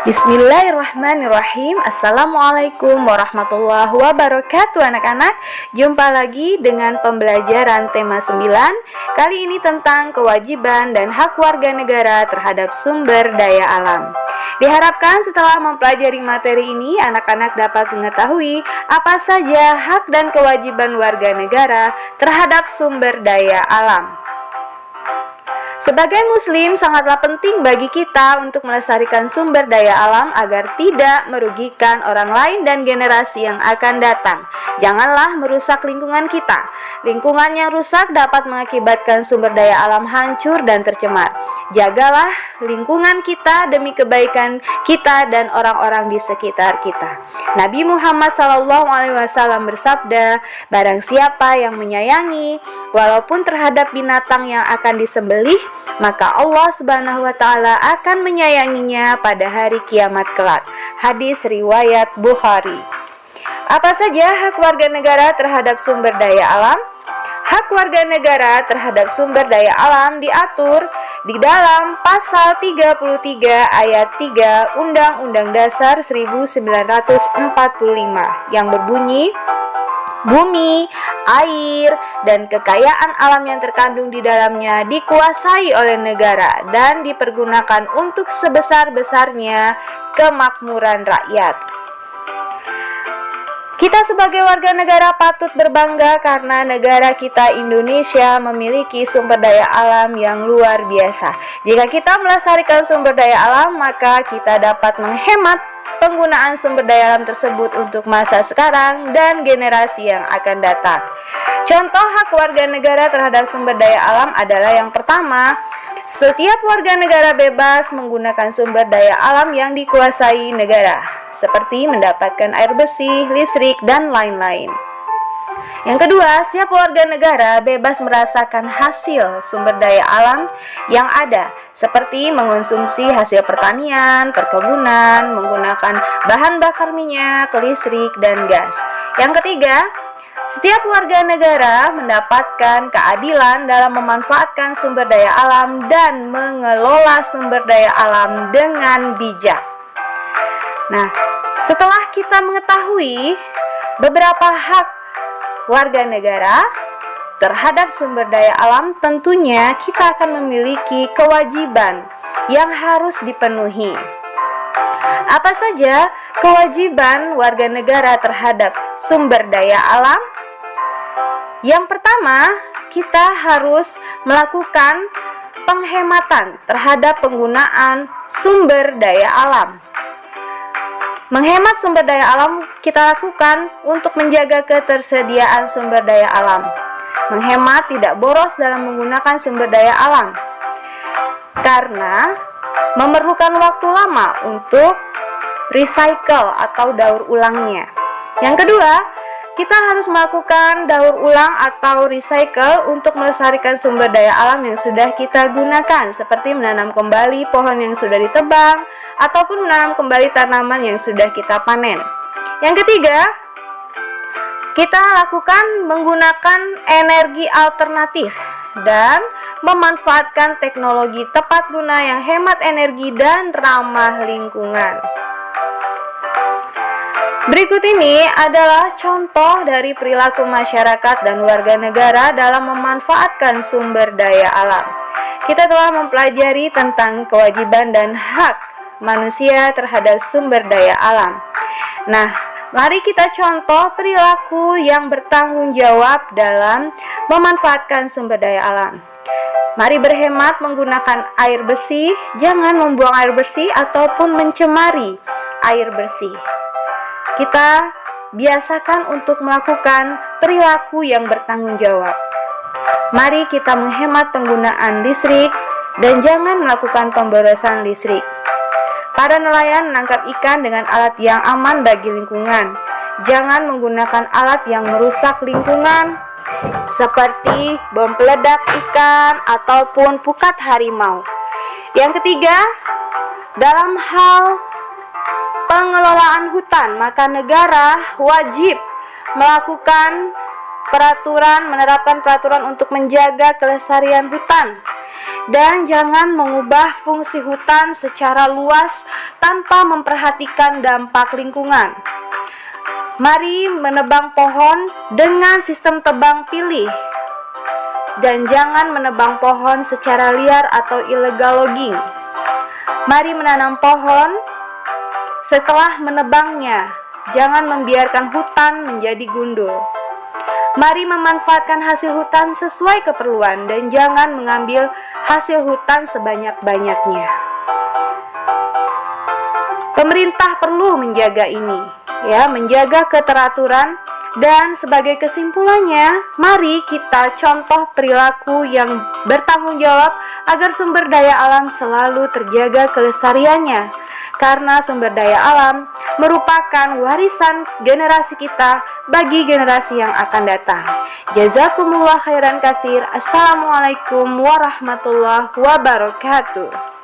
Bismillahirrahmanirrahim. Assalamualaikum warahmatullahi wabarakatuh anak-anak. Jumpa lagi dengan pembelajaran tema 9. Kali ini tentang kewajiban dan hak warga negara terhadap sumber daya alam. Diharapkan setelah mempelajari materi ini, anak-anak dapat mengetahui apa saja hak dan kewajiban warga negara terhadap sumber daya alam. Sebagai muslim, sangatlah penting bagi kita untuk melestarikan sumber daya alam agar tidak merugikan orang lain dan generasi yang akan datang. Janganlah merusak lingkungan kita. Lingkungan yang rusak dapat mengakibatkan sumber daya alam hancur dan tercemar. Jagalah lingkungan kita demi kebaikan kita dan orang-orang di sekitar kita. Nabi Muhammad SAW bersabda, "Barang siapa yang menyayangi, walaupun terhadap binatang yang akan disembelih, maka Allah Subhanahu wa Ta'ala akan menyayanginya pada hari kiamat kelak." Hadis riwayat Bukhari. Apa saja hak warga negara terhadap sumber daya alam? Hak warga negara terhadap sumber daya alam diatur di dalam pasal 33 ayat 3 Undang-Undang Dasar 1945 yang berbunyi, "Bumi, air, dan kekayaan alam yang terkandung di dalamnya dikuasai oleh negara dan dipergunakan untuk sebesar-besarnya kemakmuran rakyat." Kita sebagai warga negara patut berbangga karena negara kita Indonesia memiliki sumber daya alam yang luar biasa. Jika kita melestarikan sumber daya alam, maka kita dapat menghemat penggunaan sumber daya alam tersebut untuk masa sekarang dan generasi yang akan datang. Contoh hak warga negara terhadap sumber daya alam adalah yang pertama, setiap warga negara bebas menggunakan sumber daya alam yang dikuasai negara, seperti mendapatkan air bersih, listrik, dan lain-lain. Yang kedua, setiap warga negara bebas merasakan hasil sumber daya alam yang ada, seperti mengonsumsi hasil pertanian, perkebunan, menggunakan bahan bakar minyak, listrik, dan gas. Yang ketiga, setiap warga negara mendapatkan keadilan dalam memanfaatkan sumber daya alam dan mengelola sumber daya alam dengan bijak. Nah, setelah kita mengetahui beberapa hak warga negara terhadap sumber daya alam, tentunya kita akan memiliki kewajiban yang harus dipenuhi. Apa saja kewajiban warga negara terhadap sumber daya alam? Yang pertama, kita harus melakukan penghematan terhadap penggunaan sumber daya alam. Menghemat sumber daya alam kita lakukan untuk menjaga ketersediaan sumber daya alam. Menghemat tidak boros dalam menggunakan sumber daya alam, karena memerlukan waktu lama untuk recycle atau daur ulangnya. Yang kedua, kita harus melakukan daur ulang atau recycle untuk melestarikan sumber daya alam yang sudah kita gunakan, seperti menanam kembali pohon yang sudah ditebang ataupun menanam kembali tanaman yang sudah kita panen. Yang ketiga, kita lakukan menggunakan energi alternatif dan memanfaatkan teknologi tepat guna yang hemat energi dan ramah lingkungan. Berikut ini adalah contoh dari perilaku masyarakat dan warga negara dalam memanfaatkan sumber daya alam. Kita telah mempelajari tentang kewajiban dan hak manusia terhadap sumber daya alam. Nah, mari kita contoh perilaku yang bertanggung jawab dalam memanfaatkan sumber daya alam. Mari berhemat menggunakan air bersih, jangan membuang air bersih ataupun mencemari air bersih. Kita biasakan untuk melakukan perilaku yang bertanggung jawab. Mari kita menghemat penggunaan listrik dan jangan melakukan pemborosan listrik. Para nelayan menangkap ikan dengan alat yang aman bagi lingkungan. Jangan menggunakan alat yang merusak lingkungan, seperti bom peledak ikan ataupun pukat harimau. Yang ketiga, dalam hal pengelolaan hutan, maka negara wajib menerapkan peraturan untuk menjaga kelestarian hutan. Dan jangan mengubah fungsi hutan secara luas tanpa memperhatikan dampak lingkungan. Mari menebang pohon dengan sistem tebang pilih. Dan jangan menebang pohon secara liar atau illegal logging. Mari menanam pohon setelah menebangnya. Jangan membiarkan hutan menjadi gundul. Mari memanfaatkan hasil hutan sesuai keperluan dan jangan mengambil hasil hutan sebanyak-banyaknya. Pemerintah perlu menjaga ini, menjaga keteraturan. Dan sebagai kesimpulannya, mari kita contoh perilaku yang bertanggung jawab agar sumber daya alam selalu terjaga kelestariannya. Karena sumber daya alam merupakan warisan generasi kita bagi generasi yang akan datang. Jazakumullah khairan katsir. Assalamualaikum warahmatullahi wabarakatuh.